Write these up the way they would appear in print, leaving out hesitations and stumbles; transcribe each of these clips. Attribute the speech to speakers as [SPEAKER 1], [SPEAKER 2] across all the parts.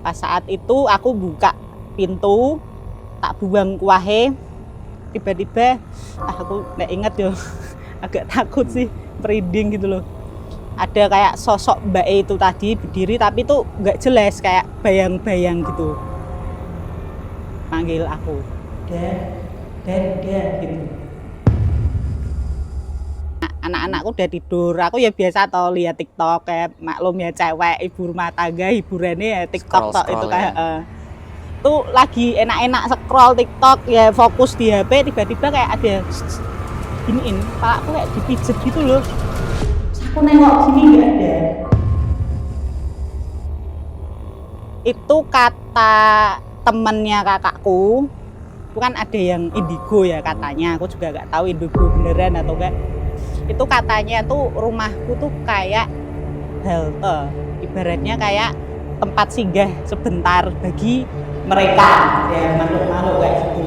[SPEAKER 1] Pas saat itu aku buka pintu, tak buang kuahe, tiba-tiba aku nggak inget yo, agak takut sih, merinding gitu loh. Ada kayak sosok Mbak E itu tadi berdiri tapi tuh nggak jelas, kayak bayang-bayang gitu. Panggil aku, dan gitu. Anak-anakku udah tidur, aku ya biasa tau lihat TikTok, kayak maklum ya cewek ibu rumah tangga hiburannya ya TikTok tok itu kayak tuh lagi enak-enak scroll TikTok ya, fokus di HP, tiba-tiba kayak ada giniin, kepala aku kayak dipijet gitu loh. Terus aku nengok sini nggak ada. Itu kata temennya kakakku, itu kan ada yang indigo ya katanya, aku juga nggak tahu indigo beneran atau enggak. Itu katanya tuh rumahku tuh kayak halte, ibaratnya kayak tempat singgah sebentar bagi mereka ya, makhluk-makhluk kayak gitu.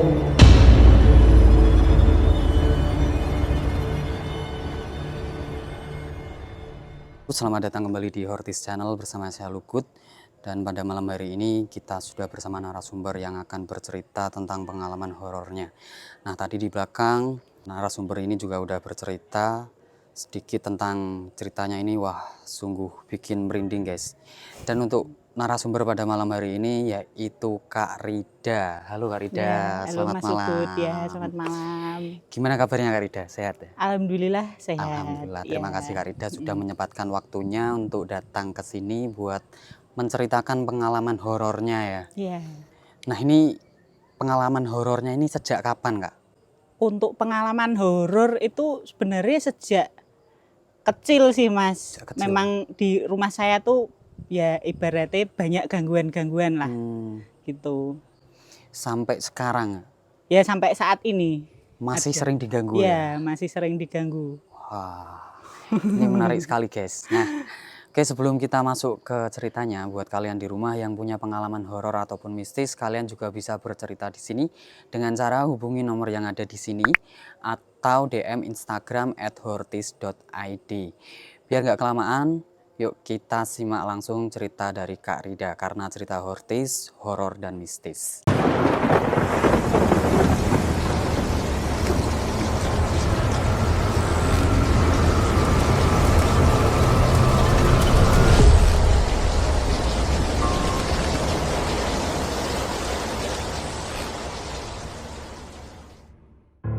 [SPEAKER 2] Selamat datang kembali di Hortis Channel bersama saya Lugut. Dan pada malam hari ini kita sudah bersama narasumber yang akan bercerita tentang pengalaman horornya. Nah, tadi di belakang narasumber ini juga udah bercerita sedikit tentang ceritanya ini. Wah, sungguh bikin merinding guys. Dan untuk narasumber pada malam hari ini yaitu Kak Rida. Halo Kak Rida,
[SPEAKER 1] Ya, halo
[SPEAKER 2] selamat
[SPEAKER 1] Mas
[SPEAKER 2] malam.
[SPEAKER 1] Lugut, ya selamat malam.
[SPEAKER 2] Gimana kabarnya Kak Rida? Sehat ya?
[SPEAKER 1] Alhamdulillah sehat.
[SPEAKER 2] Alhamdulillah, terima
[SPEAKER 1] ya.
[SPEAKER 2] kasih Kak Rida sudah menyempatkan waktunya untuk datang ke sini buat menceritakan pengalaman horornya ya.
[SPEAKER 1] Iya.
[SPEAKER 2] Nah, ini pengalaman horornya ini sejak kapan Kak?
[SPEAKER 1] Untuk pengalaman horor itu sebenarnya sejak kecil sih Mas.
[SPEAKER 2] Sejak kecil.
[SPEAKER 1] Memang di rumah saya tuh ya ibaratnya banyak gangguan-gangguan lah gitu.
[SPEAKER 2] Sampai sekarang
[SPEAKER 1] Ya sampai saat ini.
[SPEAKER 2] masih
[SPEAKER 1] ada.
[SPEAKER 2] sering diganggu ya?
[SPEAKER 1] Ya masih sering diganggu.
[SPEAKER 2] Wah, ini menarik sekali guys. Nah, oke, sebelum kita masuk ke ceritanya, buat kalian di rumah yang punya pengalaman horor ataupun mistis, kalian juga bisa bercerita di sini dengan cara hubungi nomor yang ada di sini atau DM Instagram @hortis.id. Biar nggak kelamaan, yuk kita simak langsung cerita dari Kak Rida, karena cerita Hortis, horor dan mistis.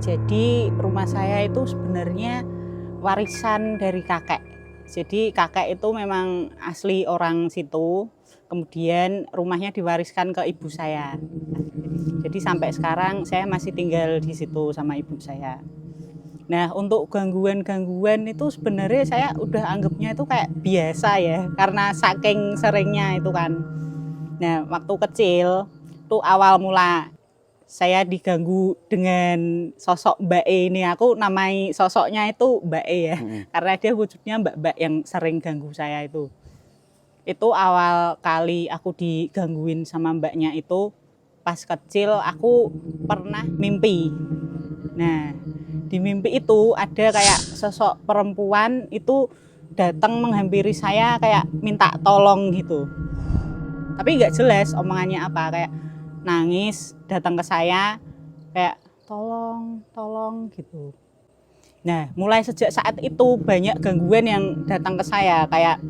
[SPEAKER 1] Jadi rumah saya itu sebenarnya warisan dari kakek. Jadi kakek itu memang asli orang situ. Kemudian rumahnya diwariskan ke ibu saya. Jadi sampai sekarang saya masih tinggal di situ sama ibu saya. Nah, untuk gangguan-gangguan itu sebenarnya saya udah anggapnya itu kayak biasa ya, karena saking seringnya itu kan. Nah, waktu kecil tuh awal mula saya diganggu dengan sosok Mbak E ini. Aku namai sosoknya itu Mbak E ya, karena dia wujudnya mbak-mbak yang sering ganggu saya itu. Itu awal kali aku digangguin sama mbaknya itu pas kecil, aku pernah mimpi. Nah, di mimpi itu ada kayak sosok perempuan itu datang menghampiri saya kayak minta tolong gitu. Tapi nggak jelas omongannya apa, kayak nangis datang ke saya kayak tolong gitu. Nah, mulai sejak saat itu banyak gangguan yang datang ke saya, kayak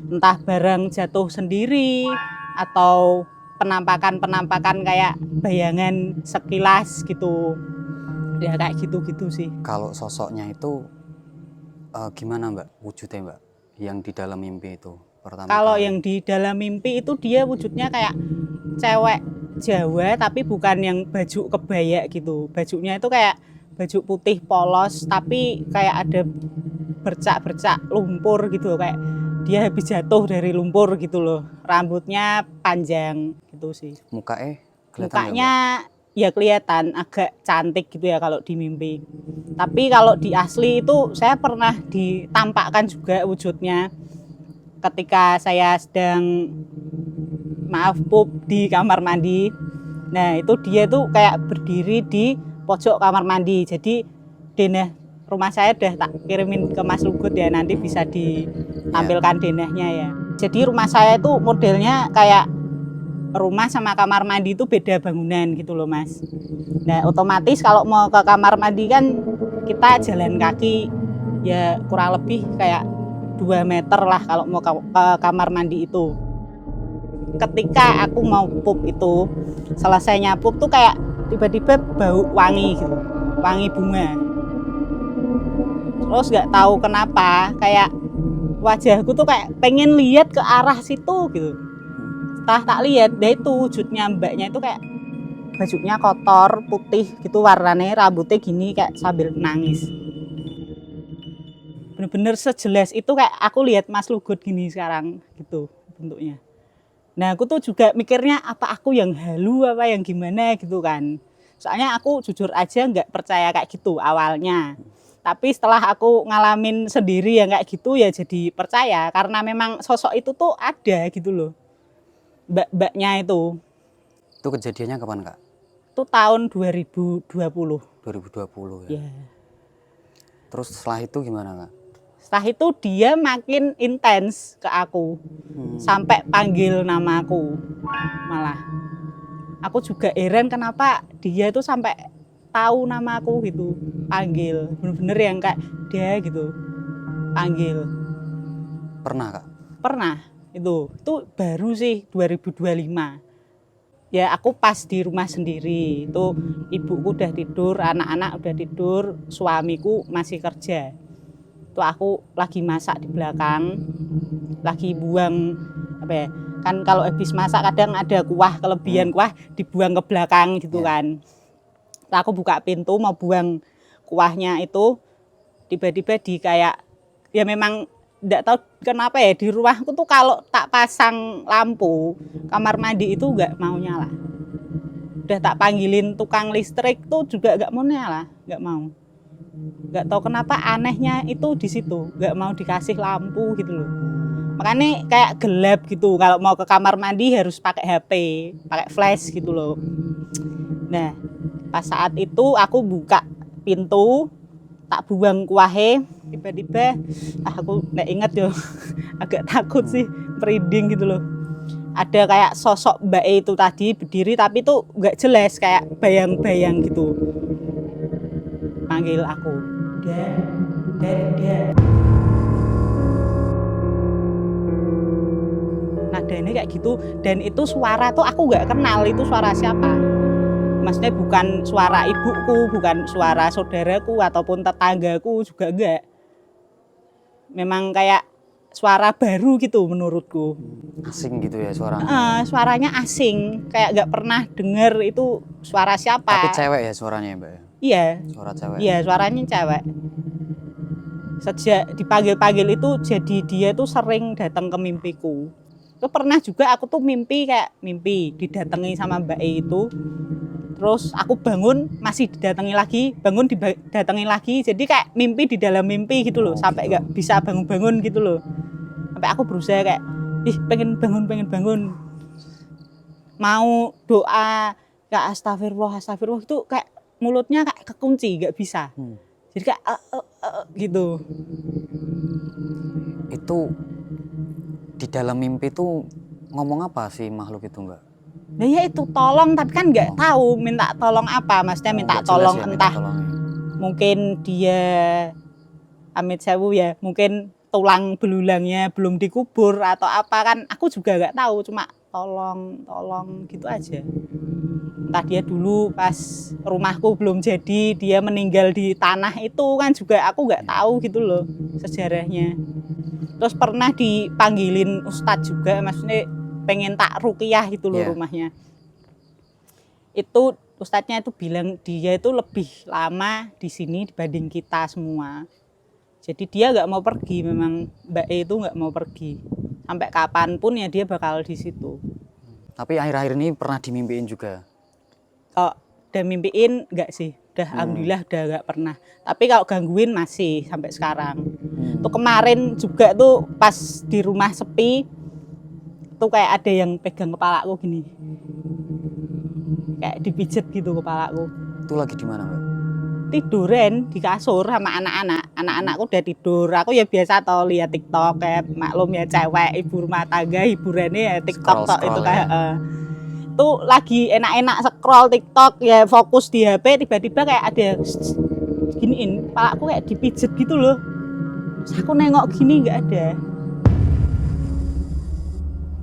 [SPEAKER 1] entah barang jatuh sendiri atau penampakan kayak bayangan sekilas gitu. Ya kayak gitu-gitu sih.
[SPEAKER 2] Kalau sosoknya itu gimana Mbak wujudnya Mbak yang di dalam mimpi itu pertama
[SPEAKER 1] Kalau
[SPEAKER 2] kali?
[SPEAKER 1] yang di dalam mimpi itu dia wujudnya kayak cewek Jawa tapi bukan yang baju kebaya gitu. Bajunya itu kayak baju putih polos tapi kayak ada bercak-bercak lumpur gitu, kayak dia habis jatuh dari lumpur gitu loh. Rambutnya panjang gitu sih. Mukanya ya kelihatan agak cantik gitu ya kalau di mimpi. Tapi kalau di asli itu saya pernah ditampakkan juga wujudnya ketika saya sedang pup di kamar mandi. Nah, itu dia tuh kayak berdiri di pojok kamar mandi. Jadi denah rumah saya udah tak kirimin ke Mas Lugut ya, nanti bisa ditampilkan denahnya ya. Jadi rumah saya itu modelnya kayak rumah sama kamar mandi itu beda bangunan gitu loh Mas. Nah otomatis kalau mau ke kamar mandi kan kita jalan kaki ya kurang lebih kayak 2 meter lah kalau mau ke kamar mandi itu. Ketika aku mau pup itu, selesainya pup tuh kayak tiba-tiba bau wangi gitu, wangi bunga. Terus nggak tahu kenapa kayak wajahku tuh kayak pengen lihat ke arah situ gitu. Setelah tak lihat, dia itu wujudnya mbaknya itu kayak bajunya kotor, putih gitu warnanya, rambutnya gini kayak sambil nangis. Bener-bener sejelas itu kayak aku lihat Mas Lugut gini sekarang gitu bentuknya. Nah aku tuh juga mikirnya apa aku yang halu apa yang gimana gitu kan. Soalnya aku jujur aja nggak percaya kayak gitu awalnya. Tapi setelah aku ngalamin sendiri yang kayak gitu ya jadi percaya. Karena memang sosok itu tuh ada gitu loh. Mbak-mbaknya itu.
[SPEAKER 2] Itu kejadiannya kapan Kak?
[SPEAKER 1] Itu tahun 2020.
[SPEAKER 2] 2020 ya?
[SPEAKER 1] Ya.
[SPEAKER 2] Terus setelah itu gimana Kak?
[SPEAKER 1] Setelah itu dia makin intens ke aku. Sampai panggil namaku malah. Aku juga heran kenapa dia itu sampai tahu namaku gitu, panggil. Bener-bener yang kayak dia gitu, panggil.
[SPEAKER 2] Pernah Kak?
[SPEAKER 1] Pernah, itu baru sih 2025. Ya aku pas di rumah sendiri, itu ibuku udah tidur, anak-anak udah tidur, suamiku masih kerja. Itu aku lagi masak di belakang, lagi buang apa ya, kan kalau habis masak kadang ada kuah, kelebihan kuah dibuang ke belakang gitu kan. Aku buka pintu mau buang kuahnya itu, tiba-tiba di kayak ya memang enggak tahu kenapa ya di rumahku tuh kalau tak pasang lampu kamar mandi itu enggak mau nyala. Udah tak panggilin tukang listrik tuh juga enggak mau nyala, enggak mau. Enggak tahu kenapa anehnya itu di situ, enggak mau dikasih lampu gitu loh. Makanya kayak gelap gitu, kalau mau ke kamar mandi harus pakai HP, pakai flash gitu loh. Nah, pas saat itu aku buka pintu, tak buang kuahnya, tiba-tiba aku nggak inget yo, agak takut sih, merinding gitu loh. Ada kayak sosok mbak itu tadi berdiri tapi tuh nggak jelas, kayak bayang-bayang gitu. Panggil aku, dia. Nadanya kayak gitu, dan itu suara tuh aku nggak kenal itu suara siapa. Maksudnya bukan suara ibuku, bukan suara saudaraku ataupun tetanggaku juga enggak. Memang kayak suara baru gitu menurutku.
[SPEAKER 2] Asing gitu ya suaranya?
[SPEAKER 1] Suaranya asing, kayak nggak pernah dengar itu suara siapa.
[SPEAKER 2] Tapi cewek ya suaranya ya Mbak?
[SPEAKER 1] Iya.
[SPEAKER 2] Suara cewek?
[SPEAKER 1] Iya, suaranya cewek. Sejak dipanggil-panggil itu jadi dia tuh sering datang ke mimpiku. Itu pernah juga aku tuh mimpi didatangi sama Mbak E itu. Terus aku bangun masih didatangi lagi, bangun didatangi lagi. Jadi kayak mimpi di dalam mimpi gitu loh, sampai nggak bisa bangun-bangun gitu loh. Sampai aku berusaha kayak, pengen bangun. Mau doa kayak astagfirullah itu kayak mulutnya kayak kekunci, nggak bisa. Jadi kayak gitu.
[SPEAKER 2] Itu di dalam mimpi tuh ngomong apa sih makhluk itu Mbak?
[SPEAKER 1] Nah ya itu tolong, tapi kan nggak tahu minta tolong apa, maksudnya minta tolong ya, entah mungkin dia amit sewu ya, mungkin tulang belulangnya belum dikubur atau apa, kan aku juga nggak tahu, cuma tolong gitu aja. Entah dia dulu pas rumahku belum jadi dia meninggal di tanah itu kan juga aku nggak tahu gitu loh sejarahnya. Terus pernah dipanggilin ustadz juga, maksudnya pengen tak ruqyah gitu loh rumahnya. Itu ustadznya itu bilang dia itu lebih lama di sini dibanding kita semua. Jadi dia nggak mau pergi, memang Mbak E itu nggak mau pergi. Sampai kapanpun ya dia bakal di situ.
[SPEAKER 2] Tapi akhir-akhir ini pernah dimimpiin juga?
[SPEAKER 1] Oh, udah mimpiin enggak sih? Udah alhamdulillah udah enggak pernah. Tapi kalau gangguin masih sampai sekarang. Tuh kemarin juga tuh pas di rumah sepi tuh kayak ada yang pegang kepalaku gini. Kayak dipijet gitu kepalaku.
[SPEAKER 2] Itu lagi di mana, Mbak?
[SPEAKER 1] Tiduran di kasur sama anak-anak. Anak-anakku udah tidur. Aku ya biasa tau lihat TikTok, kayak maklum ya cewek ibu rumah tangga hiburannya ya TikTok tok itu kayak. tuh lagi enak-enak scroll TikTok ya, fokus di HP, tiba-tiba kayak ada giniin, kepalaku kayak dipijet gitu loh. Terus aku nengok gini nggak ada.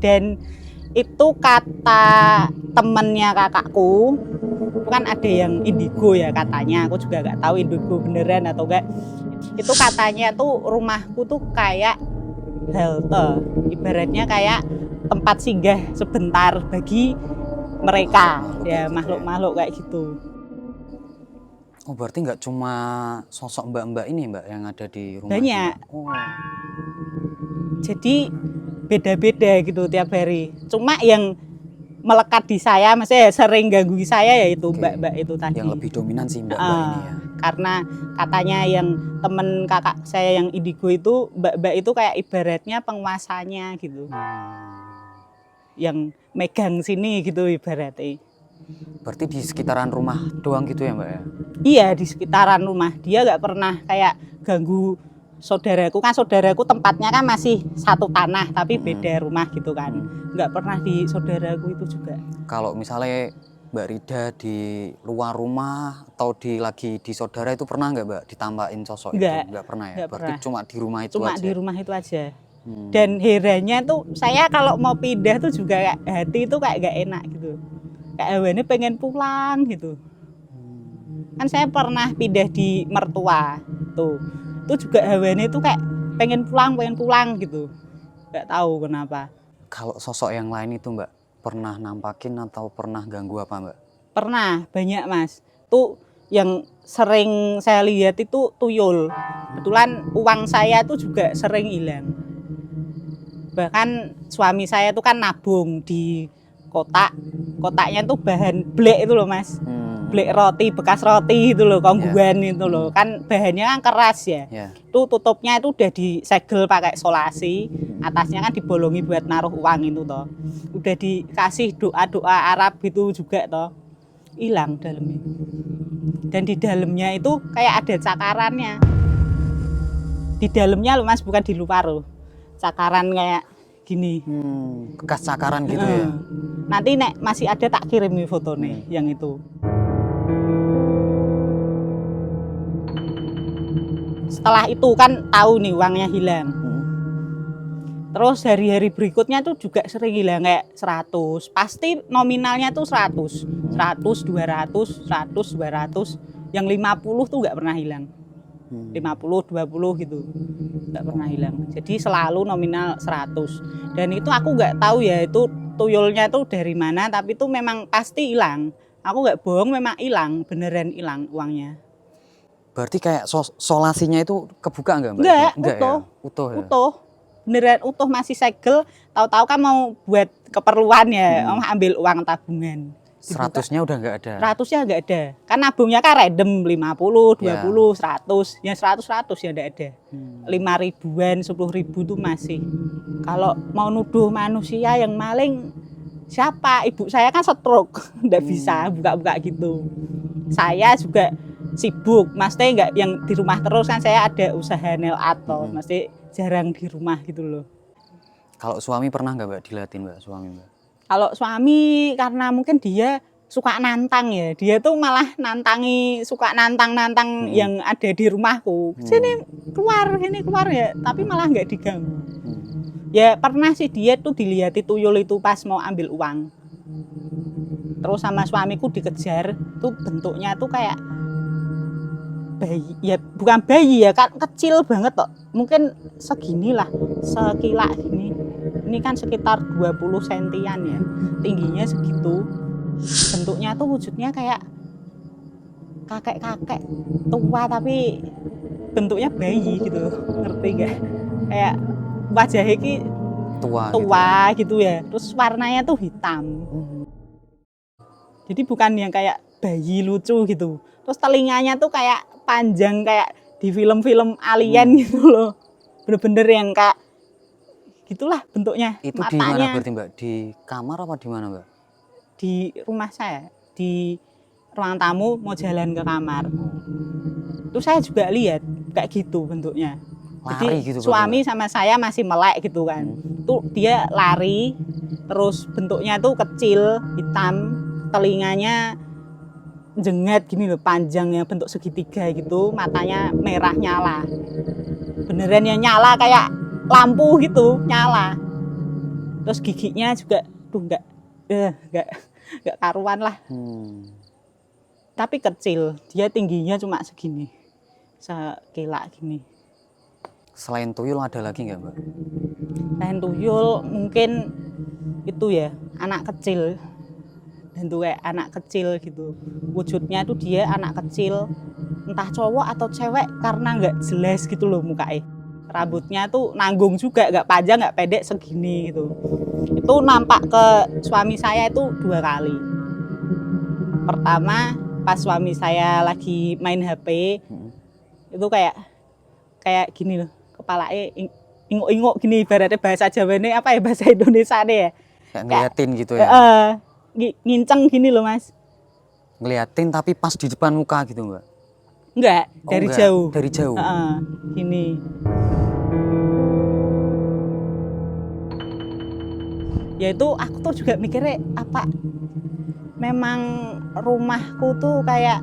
[SPEAKER 1] Dan itu kata temennya kakakku, itu kan ada yang indigo ya katanya, aku juga nggak tahu indigo beneran atau enggak. Itu katanya tuh rumahku tuh kayak halte, ibaratnya kayak tempat singgah sebentar bagi mereka, ya makhluk-makhluk kayak gitu.
[SPEAKER 2] Oh, berarti nggak cuma sosok mbak-mbak ini mbak yang ada di rumah?
[SPEAKER 1] Banyak.
[SPEAKER 2] Oh.
[SPEAKER 1] Jadi beda-beda gitu tiap hari. Cuma yang melekat di saya, maksudnya sering ganggu saya ya itu mbak-mbak itu tadi.
[SPEAKER 2] Yang lebih dominan sih mbak-mbak ini ya.
[SPEAKER 1] Karena katanya yang temen kakak saya yang indigo itu, mbak-mbak itu kayak ibaratnya penguasanya gitu. Yang megang sini gitu ibaratnya.
[SPEAKER 2] Berarti di sekitaran rumah doang gitu ya mbak ya?
[SPEAKER 1] Iya, di sekitaran rumah. Dia nggak pernah kayak ganggu saudaraku. Kan saudaraku tempatnya kan masih satu tanah, tapi beda rumah gitu kan. Nggak pernah di saudaraku itu juga.
[SPEAKER 2] Kalau misalnya Mbak Rida di luar rumah atau lagi di saudara itu pernah nggak mbak ditampakin sosok itu? Nggak pernah ya?
[SPEAKER 1] Nggak
[SPEAKER 2] Berarti
[SPEAKER 1] pernah.
[SPEAKER 2] cuma di rumah itu
[SPEAKER 1] Cuma
[SPEAKER 2] aja?
[SPEAKER 1] di rumah itu aja. Dan herannya tuh saya kalau mau pindah tuh juga kayak hati itu kayak gak enak gitu. Kayak awalnya pengen pulang gitu. Kan saya pernah pindah di mertua tuh. Itu juga awalnya tuh kayak pengen pulang gitu. Gak tahu kenapa.
[SPEAKER 2] Kalau sosok yang lain itu mbak pernah nampakin atau pernah ganggu apa mbak?
[SPEAKER 1] Pernah, banyak mas. Tuh yang sering saya lihat itu tuyul. Kebetulan uang saya tuh juga sering hilang. Bahkan suami saya tuh kan nabung di kotaknya tuh bahan blek itu loh mas, blek roti, bekas roti itu loh, kongguan itu loh, kan bahannya kan keras ya. Tuh tutupnya itu udah disegel pakai solasi, atasnya kan dibolongi buat naruh uang itu toh, udah dikasih doa Arab gitu juga toh, hilang dalamnya. Dan di dalamnya itu kayak ada cakarannya, di dalamnya loh mas, bukan di luar loh. Cakaran kayak gini.
[SPEAKER 2] Bekas cakaran gitu ya.
[SPEAKER 1] Nanti nek masih ada tak kirim nih foto nih yang itu. Setelah itu kan tahu nih uangnya hilang. Terus hari-hari berikutnya tuh juga sering hilang kayak 100. Pasti nominalnya tuh 100, 200, 100, 200. Yang 50 tuh nggak pernah hilang. 50, 20 gitu, nggak pernah hilang. Jadi selalu nominal 100. Dan itu aku nggak tahu ya itu tuyulnya itu dari mana, tapi itu memang pasti hilang. Aku nggak bohong, memang hilang, beneran hilang uangnya.
[SPEAKER 2] Berarti kayak solasinya itu kebuka nggak mbak?
[SPEAKER 1] Enggak, utuh.
[SPEAKER 2] Ya? Utuh ya?
[SPEAKER 1] Utuh. Beneran utuh, masih segel. Tahu-tahu kan mau buat keperluan ya, mau ambil uang tabungan.
[SPEAKER 2] 100-nya udah nggak ada?
[SPEAKER 1] 100-nya nggak ada. Kan nabungnya kan random, 50, 20, 100. Yang 100 ya nggak ada. 5 ribuan, 10 ribu tuh masih. Kalau mau nuduh manusia yang maling, siapa? Ibu saya kan stroke, nggak bisa buka-buka gitu. Saya juga sibuk, maksudnya nggak yang di rumah terus, kan saya ada usaha nail art, maksudnya jarang di rumah gitu loh.
[SPEAKER 2] Kalau suami pernah nggak mbak dilatih mbak, suami mbak?
[SPEAKER 1] Kalau suami karena mungkin dia suka nantang ya, dia tuh malah suka nantang yang ada di rumahku. Sini keluar ya, tapi malah nggak diganggu. Ya pernah sih dia tuh dilihati tuyul itu pas mau ambil uang. Terus sama suamiku dikejar, tuh bentuknya tuh kayak bayi, ya bukan bayi ya, kan kecil banget kok. Mungkin seginilah, sekila gini. Ini kan sekitar 20 sentian ya, tingginya segitu. Bentuknya tuh wujudnya kayak kakek-kakek tua tapi bentuknya bayi gitu, ngerti nggak? Kayak wajahnya ki tua gitu ya, terus warnanya tuh hitam. Jadi bukan yang kayak bayi lucu gitu. Terus telinganya tuh kayak panjang kayak di film-film alien gitu loh. Bener-bener yang kayak gitulah bentuknya.
[SPEAKER 2] Itu
[SPEAKER 1] matanya.
[SPEAKER 2] Di mana berarti mbak? Di kamar apa di mana mbak?
[SPEAKER 1] Di rumah saya, di ruang tamu mau jalan ke kamar. Itu saya juga lihat kayak gitu bentuknya.
[SPEAKER 2] Lari
[SPEAKER 1] jadi
[SPEAKER 2] gitu
[SPEAKER 1] suami sama saya masih melek gitu kan. Tuh dia lari terus bentuknya tuh kecil, hitam, telinganya jenget gini loh, panjangnya bentuk segitiga gitu, matanya merah nyala. Beneran yang nyala kayak lampu gitu, nyala. Terus giginya juga tuh enggak karuan lah. Tapi kecil, dia tingginya cuma segini. Sekilak gini.
[SPEAKER 2] Selain tuyul ada lagi nggak, Mbak?
[SPEAKER 1] Selain tuyul mungkin itu ya, anak kecil. Dan tuh kayak anak kecil gitu. Wujudnya tuh dia anak kecil, entah cowok atau cewek karena nggak jelas gitu loh mukanya. Rambutnya tuh nanggung juga, nggak panjang nggak pendek segini gitu. Itu nampak ke suami saya itu 2 kali. Pertama pas suami saya lagi main HP, itu kayak gini loh, kepalanya inguk-inguk gini, ibaratnya bahasa Jawa ini apa ya, bahasa Indonesia deh ya.
[SPEAKER 2] Kayak ngeliatin gitu ya?
[SPEAKER 1] Nginceng gini loh Mas.
[SPEAKER 2] Ngeliatin tapi pas di depan muka gitu, Mbak?
[SPEAKER 1] Enggak, dari
[SPEAKER 2] enggak.
[SPEAKER 1] jauh.
[SPEAKER 2] Dari jauh?
[SPEAKER 1] Gini. Ya itu aku tuh juga mikirnya apa, memang rumahku tuh kayak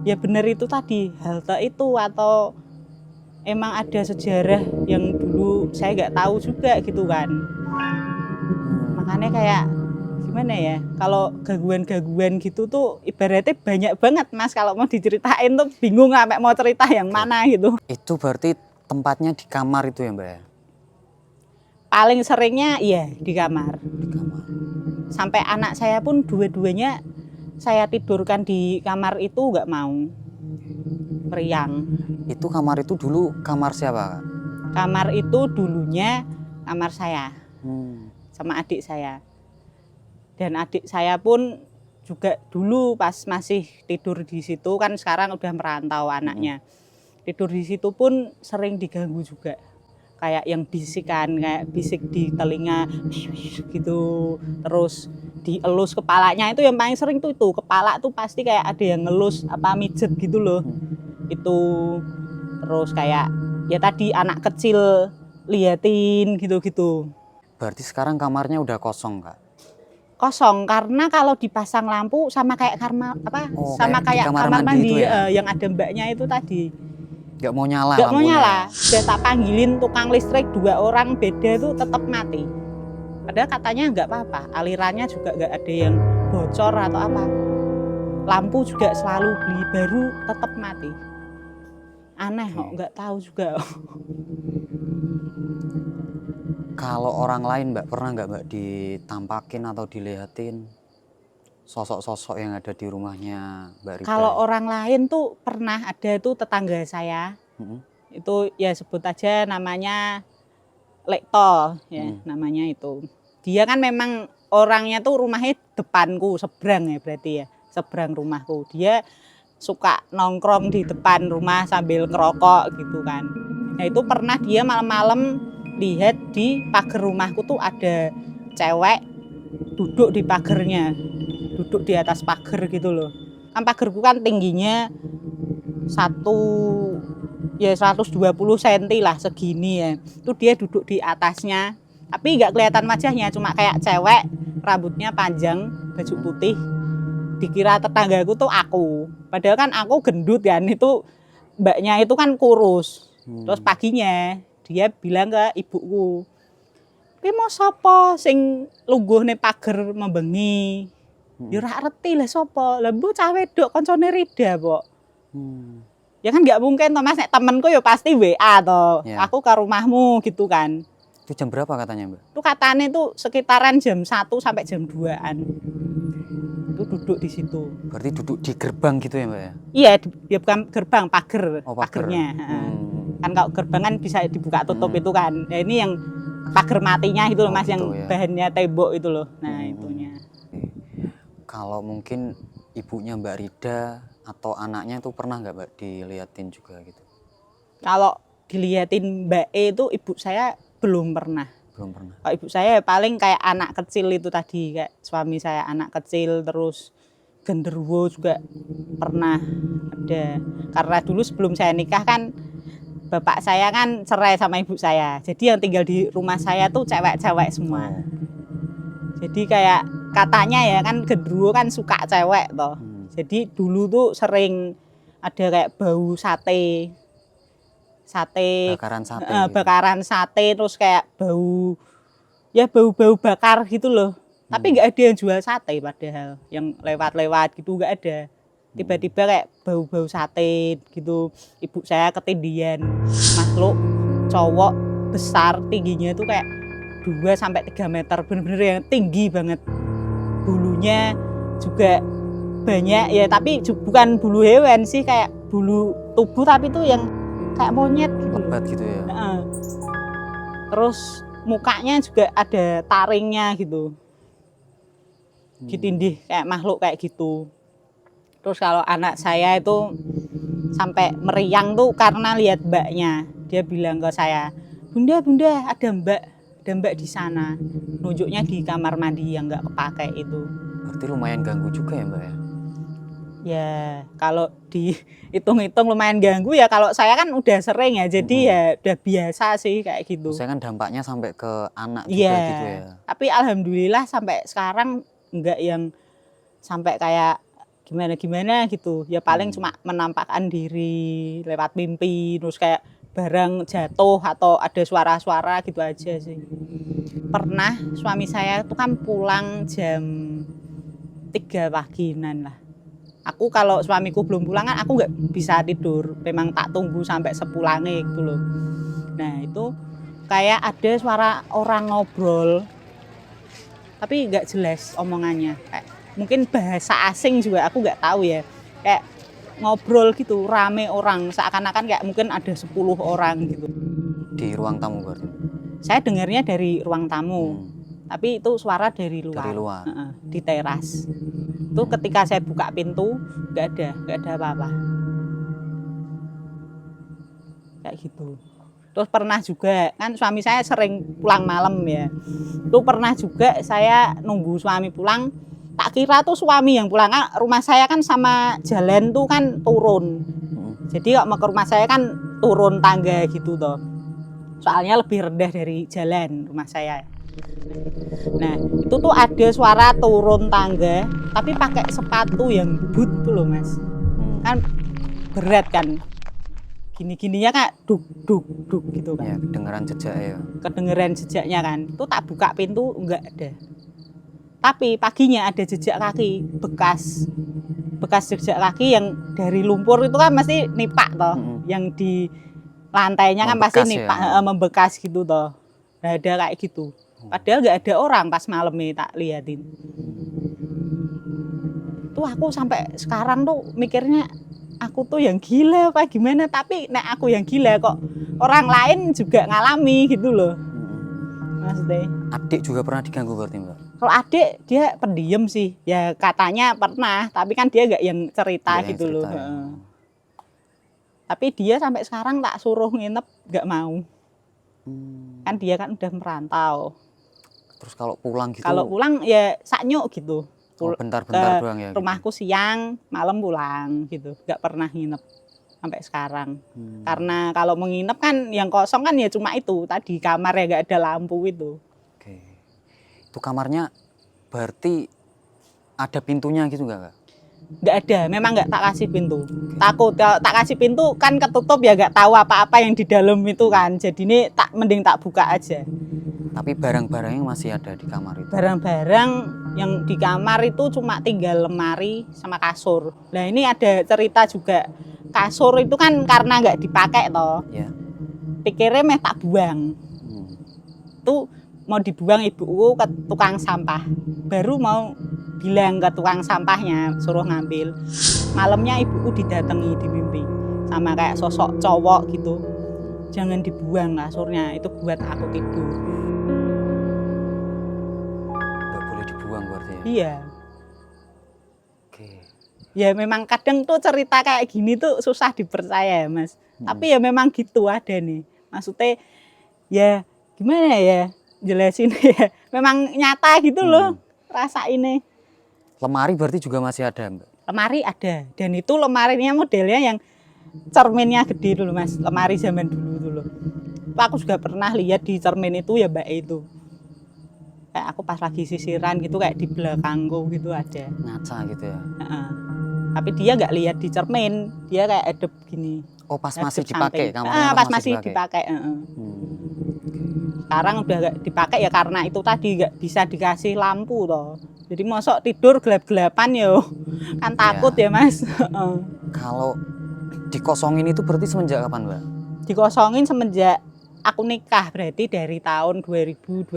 [SPEAKER 1] ya bener itu tadi, halte itu, atau emang ada sejarah yang dulu saya nggak tahu juga gitu kan. Makanya kayak gimana ya, kalau gangguan-gangguan gitu tuh ibaratnya banyak banget Mas, kalau mau diceritain tuh bingung sampai mau cerita yang mana gitu.
[SPEAKER 2] Itu berarti tempatnya di kamar itu ya, Mbak?
[SPEAKER 1] Paling seringnya iya di kamar.
[SPEAKER 2] Di kamar.
[SPEAKER 1] Sampai anak saya pun dua-duanya saya tidurkan di kamar itu nggak mau. Meriang.
[SPEAKER 2] Itu kamar itu dulu kamar siapa, Kak?
[SPEAKER 1] Kamar itu dulunya kamar saya. Sama adik saya. Dan adik saya pun juga dulu pas masih tidur di situ, kan sekarang udah merantau anaknya. Tidur di situ pun sering diganggu juga. Kayak yang bisikan, kayak bisik di telinga gitu. Terus dielus kepalanya, itu yang paling sering tuh itu. Kepala tuh pasti kayak ada yang ngelus apa mijet gitu loh. Itu terus kayak ya tadi anak kecil liatin gitu-gitu.
[SPEAKER 2] Berarti sekarang kamarnya udah kosong, Kak?
[SPEAKER 1] Kosong karena kalau dipasang lampu sama kayak sama kayak kamar mandi
[SPEAKER 2] ya?
[SPEAKER 1] yang ada mbaknya itu tadi.
[SPEAKER 2] Nggak mau nyala
[SPEAKER 1] Nggak mau
[SPEAKER 2] lampunya.
[SPEAKER 1] nyala. Udah tak panggilin tukang listrik 2 orang beda itu tetap mati. Padahal katanya nggak apa-apa, alirannya juga nggak ada yang bocor atau apa. Lampu juga selalu beli baru tetap mati. Aneh kok, nggak tahu juga.
[SPEAKER 2] Kalau orang lain, Mbak, pernah nggak, Mbak, ditampakin atau dilihatin sosok-sosok yang ada di rumahnya Mbak Rida?
[SPEAKER 1] Kalau orang lain tuh pernah ada tuh tetangga saya. Itu ya sebut aja namanya Lekto ya, namanya itu. Dia kan memang orangnya tuh rumahnya depanku, seberang ya berarti ya, seberang rumahku. Dia suka nongkrong di depan rumah sambil ngerokok gitu kan. Nah itu pernah dia malam-malam lihat di pagar rumahku tuh ada cewek duduk di pagarnya, duduk di atas pagar gitu loh. Kan pagarku kan tingginya 120 cm lah segini ya. Itu dia duduk di atasnya, tapi nggak kelihatan wajahnya, cuma kayak cewek, rambutnya panjang, baju putih. Dikira tetanggaku tuh aku, padahal kan aku gendut kan, itu mbaknya itu kan kurus. Terus paginya dia bilang ke ibuku, "Ki mau sapa sing lungguh ning pager membengi?" Ya ora ngerti lah sapa. Lah mbok cah wedok kancane Rida, Pok. Ya kan nggak mungkin toh Mas, nek temenku ya pasti WA toh.
[SPEAKER 2] Ya.
[SPEAKER 1] Aku ke rumahmu gitu kan.
[SPEAKER 2] Itu jam berapa katanya, Mbak?
[SPEAKER 1] Itu katanya tuh sekitaran jam 1 sampai jam 2-an. Itu duduk di situ.
[SPEAKER 2] Berarti duduk di gerbang gitu ya, Mbak ya?
[SPEAKER 1] Iya, dia bukan gerbang, pagar.
[SPEAKER 2] Oh, pagar.
[SPEAKER 1] Pagernya. Kan kalau gerbang kan bisa dibuka tutup itu kan. Nah, ini yang pagar matinya itu loh Mas,
[SPEAKER 2] gitu,
[SPEAKER 1] yang
[SPEAKER 2] ya.
[SPEAKER 1] Bahannya tembok itu loh. Nah, itunya.
[SPEAKER 2] Kalau mungkin ibunya Mbak Rida atau anaknya itu pernah nggak, Mbak, diliatin juga gitu?
[SPEAKER 1] Kalau diliatin Mbak E itu ibu saya belum pernah.
[SPEAKER 2] Belum pernah.
[SPEAKER 1] Kalau ibu saya paling kayak anak kecil itu tadi, kayak suami saya anak kecil, terus genderuwo juga pernah ada. Karena dulu sebelum saya nikah kan bapak saya kan cerai sama ibu saya. Jadi yang tinggal di rumah saya tuh cewek-cewek semua. Jadi kayak katanya ya kan genderuwo kan suka cewek toh. Jadi dulu tuh sering ada kayak bau sate.
[SPEAKER 2] Bakaran sate gitu.
[SPEAKER 1] Bakaran sate terus kayak bau ya bau-bau bakar gitu loh. Tapi nggak ada yang jual sate padahal, yang lewat-lewat gitu nggak ada. Tiba-tiba kayak bau-bau sate gitu. Ibu saya ketindihan makhluk cowok besar, tingginya tuh kayak 2-3 meter, bener-bener yang tinggi banget. Bulunya juga banyak ya, tapi bukan bulu hewan sih, kayak bulu tubuh tapi tuh yang kayak monyet gitu.
[SPEAKER 2] Lebat gitu ya.
[SPEAKER 1] Terus mukanya juga ada taringnya gitu. Ditindih kayak makhluk kayak gitu. Terus kalau anak saya itu sampai meriang tuh karena lihat mbaknya. Dia bilang ke saya, "Bunda, ada mbak di sana." Nunjuknya di kamar mandi yang nggak kepakai itu.
[SPEAKER 2] Berarti lumayan ganggu juga ya Mbak ya?
[SPEAKER 1] Ya kalau dihitung-hitung lumayan ganggu ya, kalau saya kan udah sering ya, jadi ya udah biasa sih kayak gitu.
[SPEAKER 2] Saya kan dampaknya sampai ke anak juga gitu ya.
[SPEAKER 1] Tapi alhamdulillah sampai sekarang enggak yang sampai kayak gimana gitu. Ya paling cuma menampakkan diri lewat mimpi, terus kayak barang jatuh atau ada suara-suara gitu aja sih. Pernah suami saya itu kan pulang jam 3 pagian lah. Aku kalau suamiku belum pulang kan aku nggak bisa tidur. Memang tak tunggu sampai sepulangnya gitu loh. Nah itu kayak ada suara orang ngobrol. Tapi nggak jelas omongannya. Kayak mungkin bahasa asing juga aku nggak tahu ya. Kayak ngobrol gitu, rame orang. Seakan-akan kayak mungkin ada 10 orang gitu.
[SPEAKER 2] Di ruang tamu berarti?
[SPEAKER 1] Saya dengarnya dari ruang tamu. Tapi itu suara dari luar.
[SPEAKER 2] Dari luar?
[SPEAKER 1] Di teras. Itu ketika saya buka pintu, nggak ada apa-apa. Kayak gitu. Terus pernah juga, kan suami saya sering pulang malam ya. Itu pernah juga saya nunggu suami pulang, tak kira tuh suami yang pulang. Rumah saya kan sama jalan tuh kan turun. Jadi kalau mau ke rumah saya kan turun tangga gitu toh. Soalnya lebih rendah dari jalan rumah saya. Nah itu tuh ada suara turun tangga tapi pakai sepatu yang boot tuh loh mas. Kan berat kan, gini-gininya kak duk gitu kan ya,
[SPEAKER 2] kedengeran jejak ya,
[SPEAKER 1] kedengeran jejaknya kan. Itu tak buka pintu enggak ada, tapi paginya ada jejak kaki, bekas jejak kaki yang dari lumpur itu kan pasti nipak toh. Yang di lantainya kan pasti nipak ya. Membekas gitu toh. Nah ada kayak gitu. Padahal nggak ada orang pas malam nih tak liatin. Tuh aku sampai sekarang tuh mikirnya aku tuh yang gila apa gimana, tapi nek aku yang gila kok orang lain juga ngalami gitu loh. Maksudnya.
[SPEAKER 2] Adik juga pernah diganggu berarti Mbak?
[SPEAKER 1] Kalau adik dia pendiam sih, ya katanya pernah, tapi kan dia nggak yang cerita gitu loh. Ya. Tapi dia sampai sekarang tak suruh nginep nggak mau. Kan dia kan udah merantau.
[SPEAKER 2] Terus kalau pulang gitu?
[SPEAKER 1] Kalau pulang ya saknyuk gitu.
[SPEAKER 2] Bentar-bentar doang ya?
[SPEAKER 1] Rumahku gitu. Siang, malam pulang gitu. Gak pernah nginep sampai sekarang. Karena kalau menginep kan yang kosong kan ya cuma itu. Tadi kamar ya gak ada lampu itu.
[SPEAKER 2] Oke. Itu kamarnya berarti ada pintunya gitu gak?
[SPEAKER 1] Nggak ada, memang nggak tak kasih pintu. Takut kalau tak kasih pintu kan ketutup ya nggak tahu apa-apa yang di dalam itu kan. Jadi ini mending tak buka aja.
[SPEAKER 2] Tapi barang-barangnya masih ada di kamar itu?
[SPEAKER 1] Barang-barang yang di kamar itu cuma tinggal lemari sama kasur. Nah ini ada cerita juga. Kasur itu kan karena nggak dipakai toh. Ya. Pikirnya meh tak buang. Itu mau dibuang ibuku ke tukang sampah. Baru mau bilang ke tukang sampahnya suruh ngambil. Malamnya ibuku didatangi di mimpi sama kayak sosok cowok gitu. Jangan dibuang kasurnya, itu buat aku tidur.
[SPEAKER 2] Gak boleh dibuang berarti ya?
[SPEAKER 1] Iya.
[SPEAKER 2] Oke.
[SPEAKER 1] Ya memang kadang tuh cerita kayak gini tuh susah dipercaya ya mas. Tapi ya memang gitu ada nih. Maksudnya ya gimana ya jelasin ya. Memang nyata gitu loh rasa ini.
[SPEAKER 2] Lemari berarti juga masih ada Mbak?
[SPEAKER 1] Lemari ada, dan itu lemarinya modelnya yang cerminnya gede dulu mas, lemari zaman dulu. Aku juga pernah lihat di cermin itu ya mbak itu. Kayak aku pas lagi sisiran gitu kayak di belakangku gitu ada.
[SPEAKER 2] Ngaca gitu ya.
[SPEAKER 1] Heeh. Tapi dia nggak lihat di cermin, dia kayak edep gini.
[SPEAKER 2] Oh, pas
[SPEAKER 1] Edep
[SPEAKER 2] masih dipakai,
[SPEAKER 1] samping.
[SPEAKER 2] kamarnya
[SPEAKER 1] Pas masih dipakai. Sekarang udah nggak dipakai ya karena itu tadi nggak bisa dikasih lampu toh. Jadi mosok tidur gelap-gelapan yo, kan takut ya Mas.
[SPEAKER 2] Kalau dikosongin itu berarti semenjak kapan, Mbak?
[SPEAKER 1] Dikosongin semenjak aku nikah, berarti dari tahun 2021.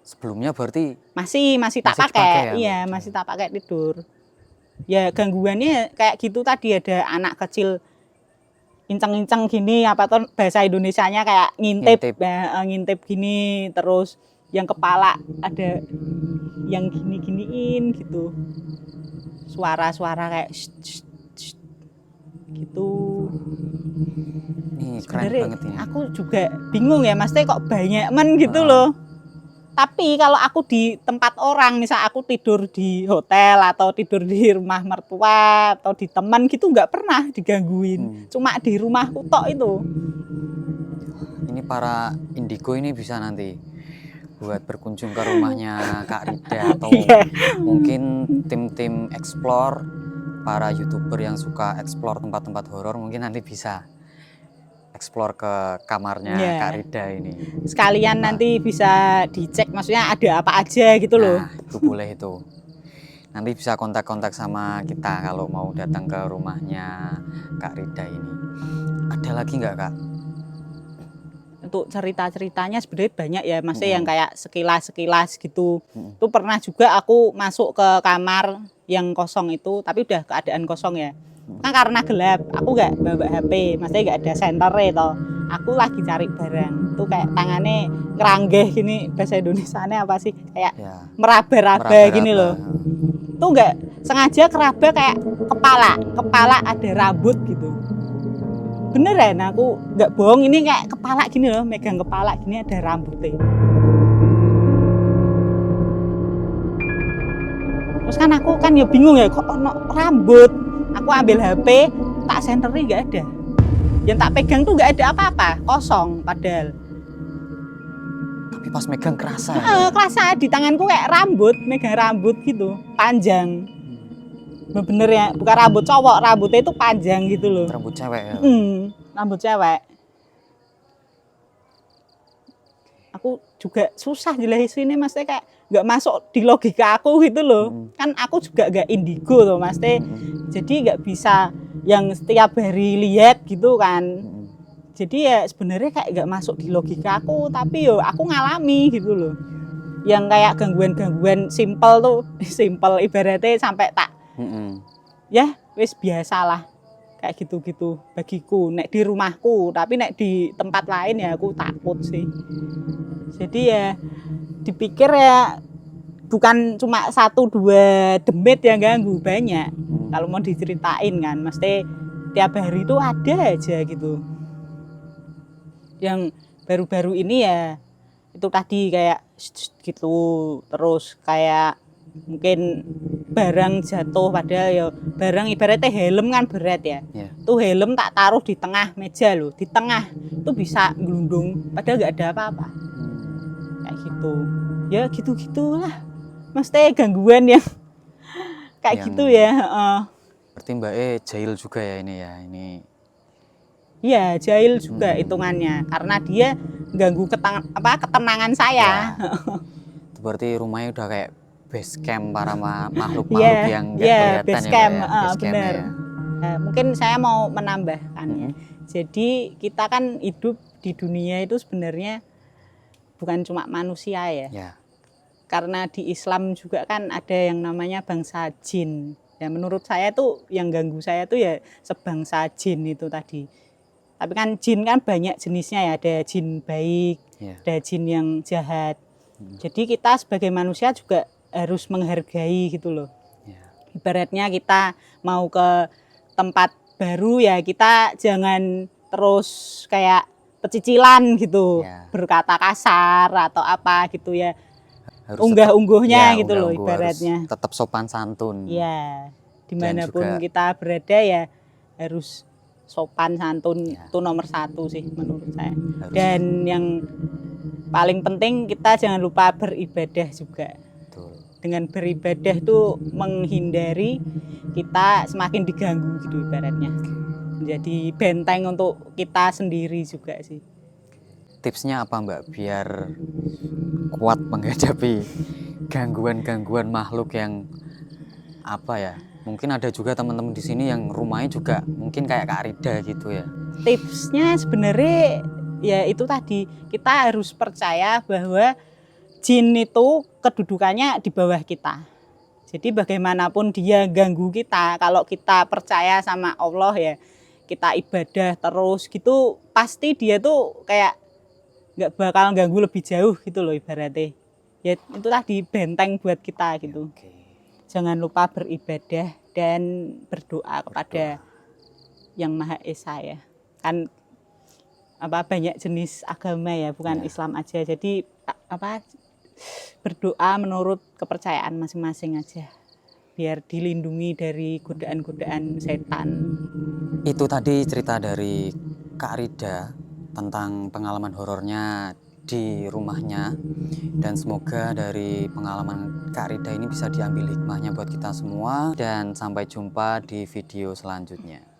[SPEAKER 2] Sebelumnya berarti
[SPEAKER 1] Masih tak
[SPEAKER 2] Masih
[SPEAKER 1] pakai.
[SPEAKER 2] dipakai ya,
[SPEAKER 1] Iya,
[SPEAKER 2] Mbak?
[SPEAKER 1] masih tak pakai tidur. Ya gangguannya kayak gitu tadi, ada anak kecil inceng-inceng gini, apa tuh bahasa Indonesianya kayak ngintip.
[SPEAKER 2] Ngintip.
[SPEAKER 1] Ngintip gini, terus yang kepala ada yang gini-giniin gitu. Suara-suara kayak shh, shh, shh, gitu.
[SPEAKER 2] Nih keren
[SPEAKER 1] Sebenarnya
[SPEAKER 2] banget ini.
[SPEAKER 1] aku juga bingung ya, maksudnya kok banyak gitu
[SPEAKER 2] Heeh.
[SPEAKER 1] loh. Tapi kalau aku di tempat orang, misal aku tidur di hotel atau tidur di rumah mertua atau di teman gitu nggak pernah digangguin. Cuma di rumahku tok itu.
[SPEAKER 2] Ini para indigo ini bisa nanti buat berkunjung ke rumahnya Kak Rida atau
[SPEAKER 1] Iya.
[SPEAKER 2] mungkin tim-tim explore, para YouTuber yang suka explore tempat-tempat horor mungkin nanti bisa explore ke kamarnya
[SPEAKER 1] Iya.
[SPEAKER 2] Kak Rida ini.
[SPEAKER 1] Sekalian nanti bisa dicek, maksudnya ada apa aja gitu loh.
[SPEAKER 2] Nah, itu boleh itu. Nanti bisa kontak-kontak sama kita kalau mau datang ke rumahnya Kak Rida ini. Ada lagi nggak, Kak?
[SPEAKER 1] Untuk cerita-ceritanya sebenarnya banyak ya, maksudnya yang kayak sekilas-sekilas gitu. Itu pernah juga aku masuk ke kamar yang kosong itu, tapi udah keadaan kosong ya. Kan karena gelap, aku nggak bawa HP, maksudnya nggak ada senternya toh. Aku lagi cari barang, tuh kayak tangannya ngeranggeh gini, bahasa Indonesianya apa sih? Kayak
[SPEAKER 2] Ya,
[SPEAKER 1] meraba-raba gini loh. Tuh nggak sengaja keraba kayak kepala ada rambut gitu. Beneran aku nggak bohong, ini kayak kepala gini loh, megang kepala gini ada rambutnya. Terus kan aku kan ya bingung ya, kok ono rambut. Aku ambil HP, tak senternya nggak ada. Yang tak pegang tuh nggak ada apa-apa, kosong padahal.
[SPEAKER 2] Tapi pas megang kerasa ya?
[SPEAKER 1] Kerasa di tanganku kayak rambut, megang rambut gitu, panjang. Bener ya, bukan rambut cowok, rambutnya itu panjang gitu loh.
[SPEAKER 2] Rambut cewek ya?
[SPEAKER 1] Rambut cewek. Aku juga susah jelasin ini, maksudnya kayak nggak masuk di logika aku gitu loh. Kan aku juga nggak indigo loh, maksudnya. Jadi nggak bisa yang setiap hari lihat gitu kan. Jadi ya sebenarnya kayak nggak masuk di logika aku, tapi yo aku ngalami gitu loh. Yang kayak gangguan-gangguan simpel tuh, simpel ibaratnya sampai tak ya wis biasalah kayak gitu-gitu bagiku nek di rumahku, tapi nek di tempat lain ya aku takut sih. Jadi ya dipikir ya bukan cuma 1-2 demit yang ganggu, banyak. Kalau mau diceritain kan mesti tiap hari itu ada aja gitu. Yang baru-baru ini ya itu tadi kayak gitu, terus kayak mungkin barang jatuh, padahal ya barang ibaratnya helm kan berat ya. Tuh helm tak taruh di tengah meja loh, di tengah itu bisa gelundung padahal nggak ada apa-apa. Kayak gitu. Ya gitu-gitulah. Mesti gangguan yang kayak gitu ya.
[SPEAKER 2] Berarti Mbak jahil juga ya ini ya, ini.
[SPEAKER 1] Iya, jahil juga hitungannya karena dia ganggu ketenangan saya.
[SPEAKER 2] Ya. Itu berarti rumahnya udah kayak base camp para makhluk-makhluk yang nggak kelihatan
[SPEAKER 1] base
[SPEAKER 2] ya,
[SPEAKER 1] camp,
[SPEAKER 2] Mbak ya?
[SPEAKER 1] benar. Mungkin saya mau menambahkan ya. Jadi kita kan hidup di dunia itu sebenarnya bukan cuma manusia ya. Karena di Islam juga kan ada yang namanya bangsa jin. Ya menurut saya tuh yang ganggu saya tuh ya sebangsa jin itu tadi. Tapi kan jin kan banyak jenisnya ya, ada jin baik, ada jin yang jahat. Jadi kita sebagai manusia juga harus menghargai gitu loh. Ibaratnya kita mau ke tempat baru ya kita jangan terus kayak pecicilan gitu, berkata kasar atau apa gitu ya. Unggah-ungguhnya gitu loh ibaratnya.
[SPEAKER 2] Tetap sopan santun.
[SPEAKER 1] Iya, dimanapun kita berada ya harus sopan santun, itu nomor 1 sih menurut saya. Dan yang paling penting kita jangan lupa beribadah juga.
[SPEAKER 2] Betul.
[SPEAKER 1] Dengan beribadah itu menghindari kita semakin diganggu gitu ibaratnya. Menjadi benteng untuk kita sendiri juga sih.
[SPEAKER 2] Tipsnya apa Mbak biar kuat menghadapi gangguan-gangguan makhluk yang apa ya? Mungkin ada juga teman-teman di sini yang rumahnya juga mungkin kayak Kak Rida gitu ya.
[SPEAKER 1] Tipsnya sebenarnya ya itu tadi, kita harus percaya bahwa jin itu kedudukannya di bawah kita. Jadi bagaimanapun dia ganggu kita, kalau kita percaya sama Allah ya, kita ibadah terus gitu, pasti dia tuh kayak nggak bakal ganggu lebih jauh gitu loh ibaratnya. Ya itu tadi benteng buat kita gitu.
[SPEAKER 2] Oke.
[SPEAKER 1] Jangan lupa beribadah dan berdoa kepada Yang Maha Esa ya. Kan banyak jenis agama ya, bukan
[SPEAKER 2] Ya.
[SPEAKER 1] Islam aja. Jadi berdoa menurut kepercayaan masing-masing aja. Biar dilindungi dari godaan-godaan setan.
[SPEAKER 2] Itu tadi cerita dari Kak Rida tentang pengalaman horornya di rumahnya, dan semoga dari pengalaman Kak Rida ini bisa diambil hikmahnya buat kita semua, dan sampai jumpa di video selanjutnya.